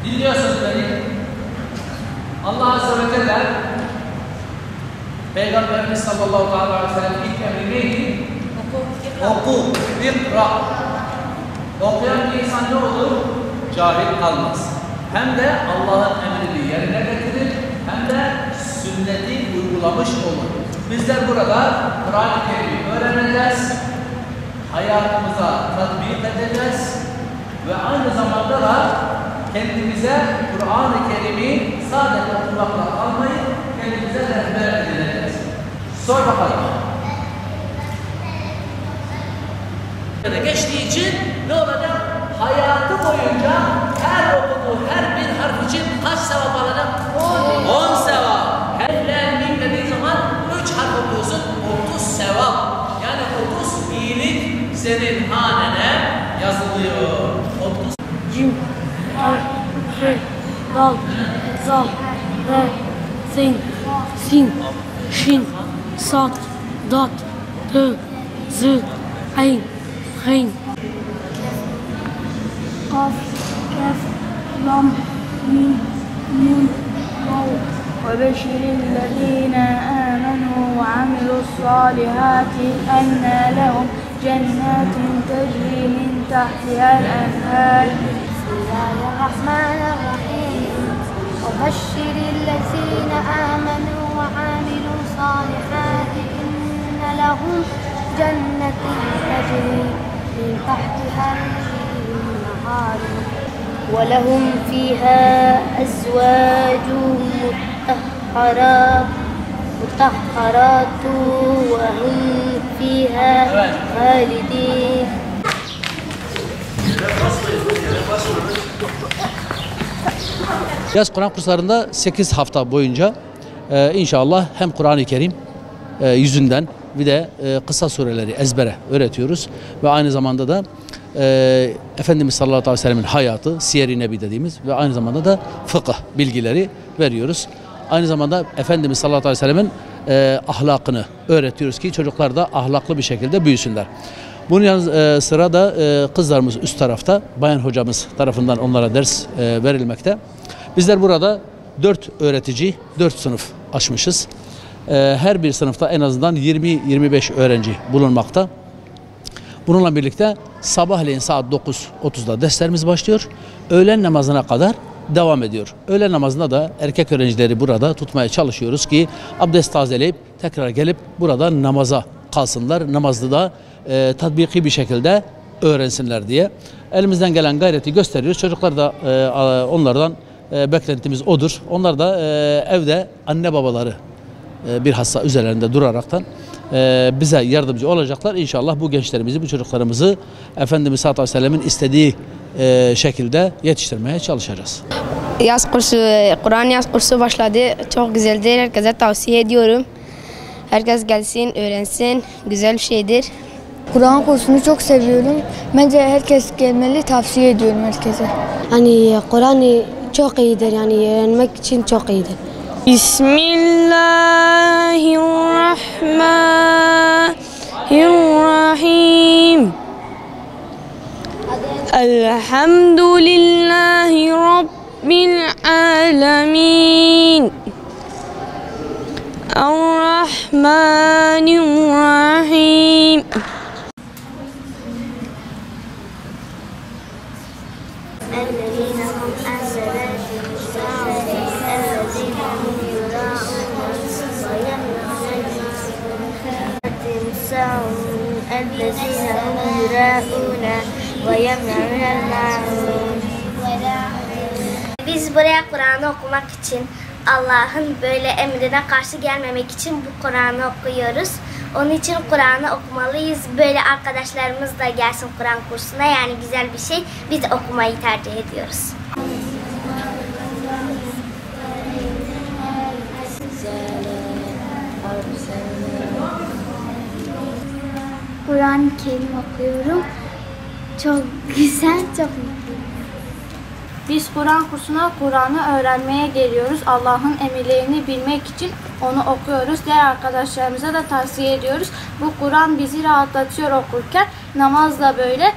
Dinliyorsunuz beni. Allah Azze ve Celle Peygamberimiz sallallahu aleyhi ve sellem ilk emri neydi? Oku, ikra. Okuyan bir insan ne olur? Cahil kalmaz. Hem de Allah'ın emrini yerine getirir, hem de sünneti uygulamış olur. Bizler burada Kur'an-ı Kerim'i öğreneceğiz, hayatımıza tatbik edeceğiz ve aynı zamanda da kendimize Kur'an-ı Kerim'i sadece okumakla kalmayıp kendimize rehber edileceğiz. Sor bakalım. Geçtiği için ne olacak? Hayatı boyunca her okuduğu her bir harf için kaç sevap alacak? 10 sevap. Her mim dediği zaman 3 harf okuyorsun, 30 sevap. Yani 30 iyilik senin hanene yazılıyor. 30. Cim, har, he, dal, zal, re, sin, şin, sat, dat, tı, zı, ayn, hayn. Kaf, kef, lam, mim, nun, vav. وبشر الذين آمنوا وعملوا الصالحات أن لهم جنات تجري من تحتها الأنهار. بسم الله الرحمن الرحيم وبشر الذين آمنوا وعملوا الصالحات إن لهم جنات تجري من تحتها الأنهار ولهم فيها أزواج مطهرات وهم فيها خالدين. Yaz Kur'an kurslarında 8 hafta boyunca inşallah hem Kur'an-ı Kerim yüzünden bir de kısa sureleri ezbere öğretiyoruz ve aynı zamanda da Efendimiz sallallahu aleyhi ve sellem'in hayatı, siyer-i nebi dediğimiz ve aynı zamanda da fıkıh bilgileri veriyoruz. Aynı zamanda Efendimiz sallallahu aleyhi ve sellem'in ahlakını öğretiyoruz ki çocuklar da ahlaklı bir şekilde büyüsünler. Bunun yanı sıra da kızlarımız üst tarafta, bayan hocamız tarafından onlara ders verilmekte. Bizler burada 4 öğretici, 4 sınıf açmışız. Her bir sınıfta en azından 20-25 öğrenci bulunmakta. Bununla birlikte sabahleyin saat 9.30'da derslerimiz başlıyor. Öğlen namazına kadar devam ediyor. Öğlen namazında da erkek öğrencileri burada tutmaya çalışıyoruz ki abdest tazeleyip tekrar gelip burada namaza kalsınlar. Namazı da tatbiki bir şekilde öğrensinler diye. Elimizden gelen gayreti gösteriyoruz. Çocuklar da onlardan beklentimiz odur. Onlar da evde anne babaları bilhassa üzerlerinde duraraktan bize yardımcı olacaklar. İnşallah bu gençlerimizi, bu çocuklarımızı Efendimiz sallallahu aleyhi ve sellemin istediği şekilde yetiştirmeye çalışacağız. Yaz kursu, Kur'an yaz kursu başladı. Çok güzeldir. Herkese tavsiye ediyorum. Herkes gelsin, öğrensin. Güzel bir şeydir. Kur'an kursunu çok seviyorum. Bence herkes gelmeli, tavsiye ediyorum herkese. Yani Kur'an çok iyidir, yani öğrenmek için çok iyidir. Bismillahirrahmanirrahim. Elhamdülillahi Rabbil alemin. Errahmanirrahim. الذين هم عن صلاتهم ساهون الذين هم يراءون ويمنعون الماعون الذين هم يراءون ويمنعون الماعون. Biz buraya Kur'an'ı okumak için, Allah'ın böyle emrine karşı gelmemek için bu Kur'an'ı okuyoruz. Onun için Kur'an'ı okumalıyız. Böyle arkadaşlarımız da gelsin Kur'an kursuna. Yani güzel bir şey. Biz de okumayı tercih ediyoruz. Kur'an-ı Kerim okuyorum. Çok güzel, çok mutluyum. Biz Kur'an kursuna Kur'an'ı öğrenmeye geliyoruz. Allah'ın emirlerini bilmek için onu okuyoruz. Diğer arkadaşlarımıza da tavsiye ediyoruz. Bu Kur'an bizi rahatlatıyor okurken. Namaz da böyle.